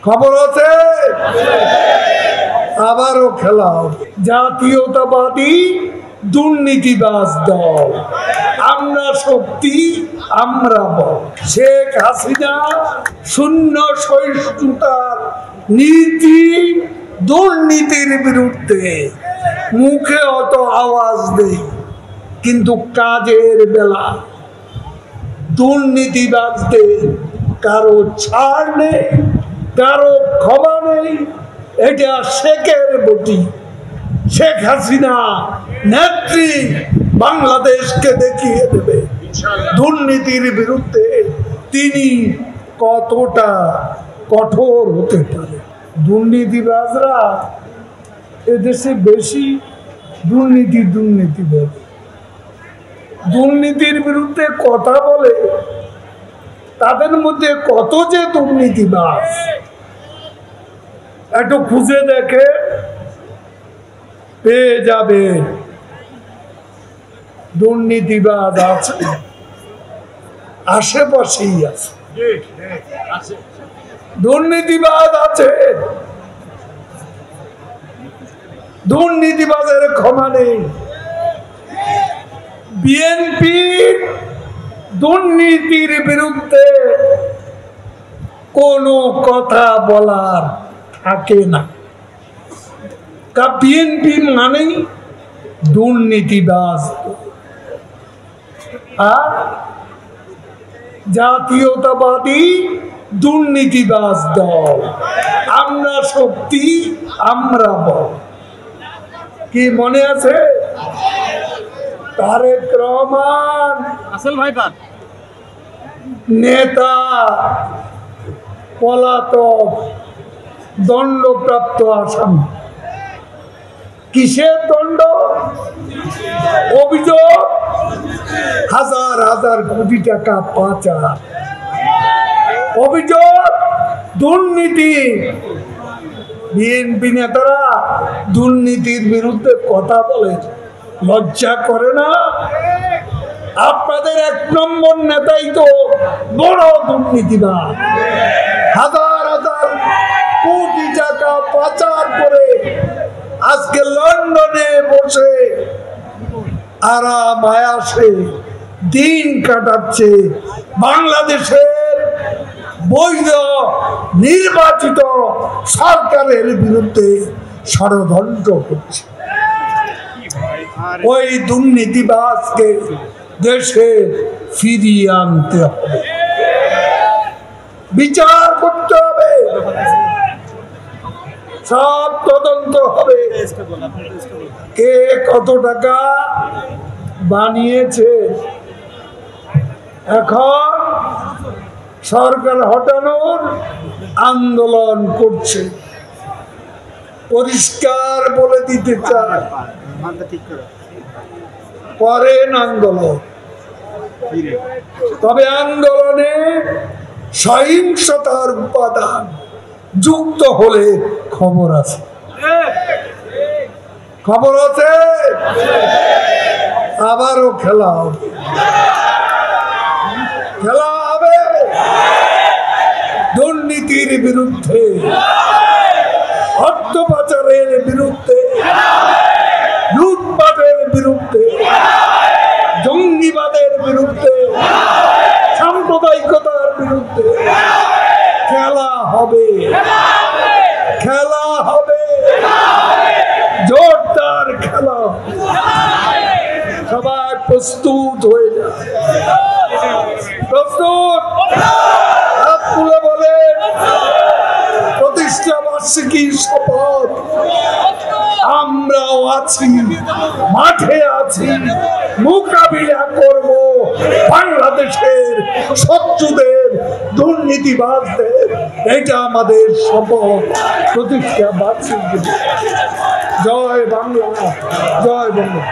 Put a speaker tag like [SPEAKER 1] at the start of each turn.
[SPEAKER 1] খবর আছে আবারও খেলা জাতীয়তাবাদী দুর্নীতিবাজ দল আমরা শক্তি আমরা বল। শেখ হাসিনা শূন্য সহিষ্ণুতার নীতি দুর্নীতির বিরুদ্ধে মুখে অত আওয়াজ দেই, কিন্তু কাজের বেলা দুর্নীতিবাজদের কারো ছাড় নেই, কারো ক্ষমা নেই। এটা শেখের বটি। শেখ হাসিনা নেত্রী বাংলাদেশকে দেখিয়ে দেবে দুর্নীতির বিরুদ্ধে তিনি কতটা কঠোর হতে পারে। দুর্নীতিবাজরা এদেশে বেশি দুর্নীতিবাজ দুর্নীতির বিরুদ্ধে কথা বলে, তাদের মধ্যে কত যে দুর্নীতিবাজ একটু খুঁজে দেখে পেয়ে যাবে। দুর্নীতিবাজ আছে, আশেপাশেই আছে দুর্নীতিবাজ আছে। দুর্নীতিবাজের ক্ষমা নেই। বিএনপি দুর্নীতির বিরুদ্ধে কোনো কথা বলার থাকে না। বিএনপি মানেই দুর্নীতিবাজ। আর জাতীয়তাবাদী দুর্নীতিবাজ দল আমরা শক্তি আমরা বল। কি মনে আছে তারেক রহমান নেতা পলাতক দণ্ডপ্রাপ্ত আসামি? কিসের দণ্ড? অভিযোগ হাজার হাজার কোটি টাকা পাচার, অভিযোগ দুর্নীতি। বিএনপি নেতারা দুর্নীতির বিরুদ্ধে কথা বলে, লজ্জা করে না? আপনাদের এক নম্বর নেতাই তো বড় দুর্নীতিবাজ। হাজার হাজার কোটি টাকা পাচার করে আজকে লন্ডনে বসে আরাম আয়াসে দিন কাটাচ্ছে। বাংলাদেশের বৈধ নির্বাচিত সরকারের বিরুদ্ধে ষড়যন্ত্র করছে। ওই দুর্নীতিবাজকে দেশে ফিরিয়ে আনতে হবে, বিচার করতে হবে, সব তদন্ত হবে। কে কত টাকা বানিয়েছে? এখন সরকার হটানোর আন্দোলন করছে, পরিষ্কার বলে দিতে চায় করেন আন্দোলন। তবে আন্দোলনে সহিংসতার উপাদান যুক্ত হলে খবর আছে, খবর আছে আবারও খেলা হবে, খেলা হবে দুর্নীতির বিরুদ্ধে, অর্থ পাচারের বিরুদ্ধে, লুটপাটের বিরুদ্ধে, জঙ্গিবাদের বিরুদ্ধে, সাম্প্রদায়িকতার বিরুদ্ধে খেলা হবে, খেলা হবে, জোরদার খেলা। সবাই প্রস্তুত হয়ে যায়, প্রস্তুত? হাত তুলে বলে প্রতিষ্ঠা বার্ষিকীর শপথ। আমরাও আছি, মাঠে আছি, মোকাবিলা করব বাংলাদেশের শত্রুদের, দুর্নীতিবাজদের। এটা আমাদের শপথ, প্রতিষ্ঠা বার্ষিকী। জয় বাংলা, জয় বাংলা।